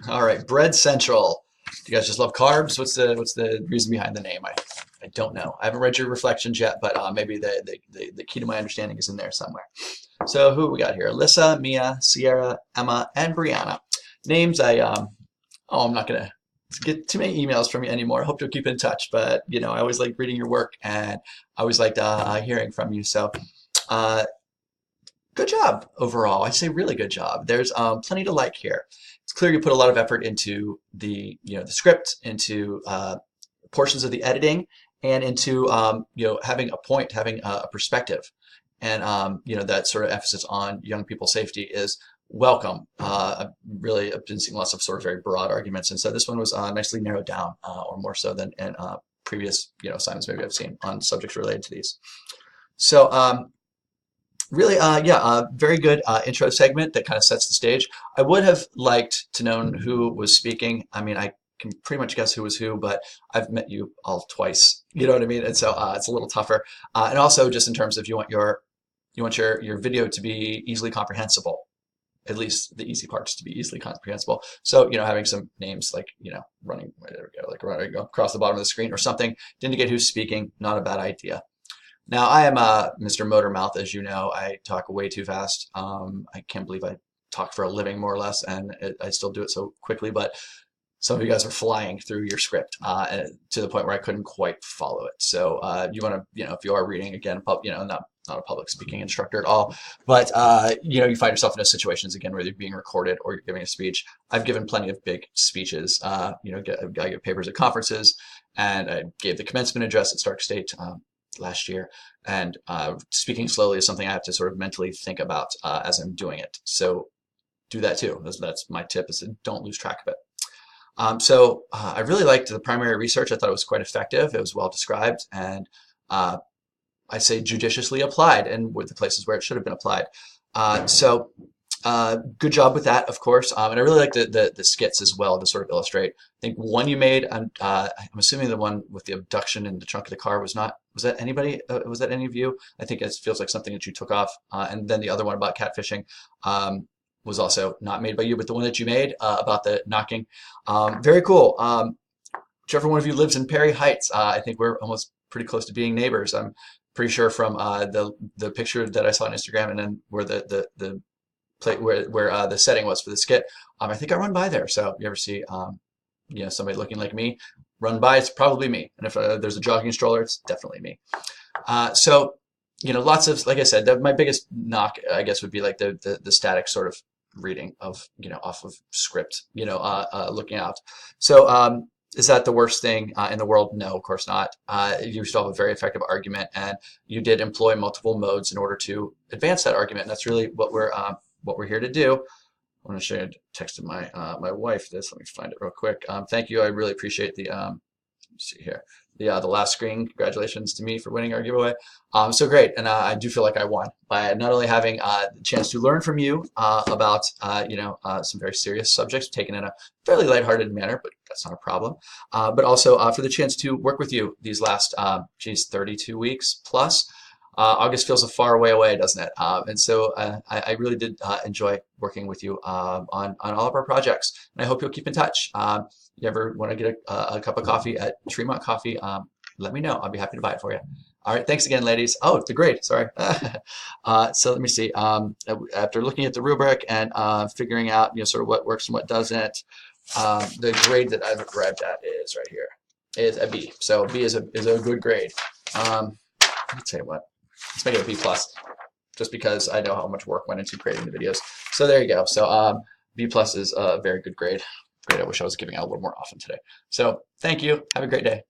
All right, Bread Central. Do you guys just love carbs? What's the reason behind the name? I don't know. I haven't read your reflections yet, but maybe the key to my understanding is in there somewhere. So who we got here? Alyssa, Mia, Sierra, Emma, and Brianna. Names I'm not gonna get too many emails from you anymore. I hope you'll keep in touch, but I always like reading your work and I always liked hearing from you. So uh, good job overall. I'd say really good job. There's plenty to like here. It's clear you put a lot of effort into the script, into portions of the editing, and into having a point, having a perspective, and that sort of emphasis on young people's safety is welcome. I've been seeing lots of sort of very broad arguments, and so this one was nicely narrowed down, or more so than in previous assignments maybe I've seen on subjects related to these. So really, very good intro segment that kind of sets the stage. I would have liked to know who was speaking. I mean, I can pretty much guess who was who, but I've met you all twice. You know what I mean? And so it's a little tougher. And also, just in terms of you want your video to be easily comprehensible. At least the easy parts to be easily comprehensible. So, having some names like, running, there we go, like running across the bottom of the screen or something to indicate who's speaking, not a bad idea. Now, I am Mr. Motormouth, as you know. I talk way too fast. I can't believe I talk for a living, more or less, and I still do it so quickly. But some of you guys are flying through your script to the point where I couldn't quite follow it. So you want to, if you are reading again, not a public speaking instructor at all, but you find yourself in those situations again, whether you're being recorded or you're giving a speech. I've given plenty of big speeches. I give papers at conferences, and I gave the commencement address at Stark State last year, and speaking slowly is something I have to sort of mentally think about as I'm doing it. So do that too. That's my tip, is to don't lose track of it. So I really liked the primary research. I thought it was quite effective. It was well described, and I say judiciously applied, and with the places where it should have been applied. Good job with that, of course. And I really like the skits as well to sort of illustrate. I think one you made, I'm assuming the one with the abduction in the trunk of the car was not. Was that anybody? Was that any of you? I think it feels like something that you took off. And then the other one about catfishing was also not made by you, but the one that you made about the knocking, very cool. Whichever one of you lives in Perry Heights, I think we're almost pretty close to being neighbors. I'm pretty sure from the picture that I saw on Instagram, and then where the play where the setting was for the skit. I think I run by there. So if you ever see somebody looking like me, run by, it's probably me. And if there's a jogging stroller, it's definitely me. Lots of, like I said, my biggest knock, I guess, would be like the static sort of reading of off of script, looking out. So is that the worst thing in the world? No, of course not. You still have a very effective argument, and you did employ multiple modes in order to advance that argument. And that's really what we're here to do. I want to show you. I texted my wife this. Let me find it real quick. Thank you. I really appreciate the. Let's see here. The last screen. Congratulations to me for winning our giveaway. So great, and I do feel like I won by not only having the chance to learn from you about some very serious subjects taken in a fairly lighthearted manner, but that's not a problem. But also for the chance to work with you these last 32 weeks plus. August feels a far way away, doesn't it? And so I really did enjoy working with you on all of our projects, and I hope you'll keep in touch. You ever want to get a cup of coffee at Tremont Coffee, let me know. I'll be happy to buy it for you. All right, thanks again, ladies. Oh, the grade, sorry. So let me see. After looking at the rubric and figuring out sort of what works and what doesn't, the grade that I've arrived at is right here, is a B. So B is a good grade. I'll tell you what, let's make it a B plus, just because I know how much work went into creating the videos. So there you go. So B plus is a very good grade. Great. I wish I was giving out a little more often today. So thank you. Have a great day.